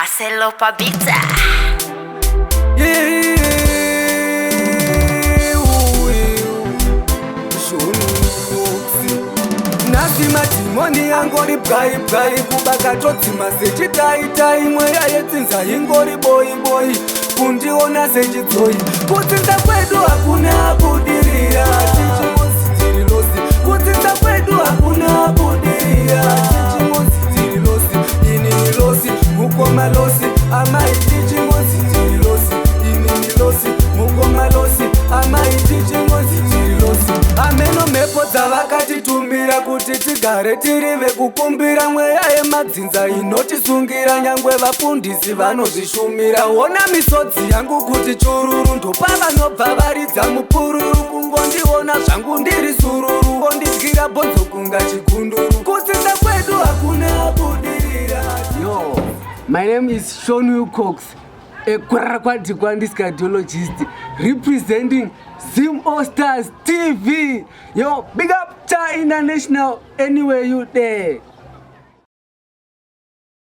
Marcelo Pabita. Matimoni angori bgai bgai kubakatodzima sechitaitai mweya yetsinza ingori boy boy kundiona sechidzoi kutsinza kwedu hakuna budirira tichimozitirilosi kutsinza kwedu hakuna budirira tichimozitirilosi ini losi mukoma losi amai tichimozitirilosi ini losi mukoma losi amai tichimozitirilosi ameno mhepo dzavakatitumira kuti tigare tiri vekukumbira mweya yemadzinza inotisungira nyangwe vafundisi vanozvishumira ona misodzi yangu kuti chururu ndopa vanobva varidza mupururu kungondiona zvangu ndiri sururu kondidyira bhonzo kunga chigunduru kutsinza kwedu hakuna budirira. Yo, my name is Sean Wilcox, a Kwarakwadikwandi's cardiologist representing Zim All Stars TV. Yo, big up to International anywhere you there.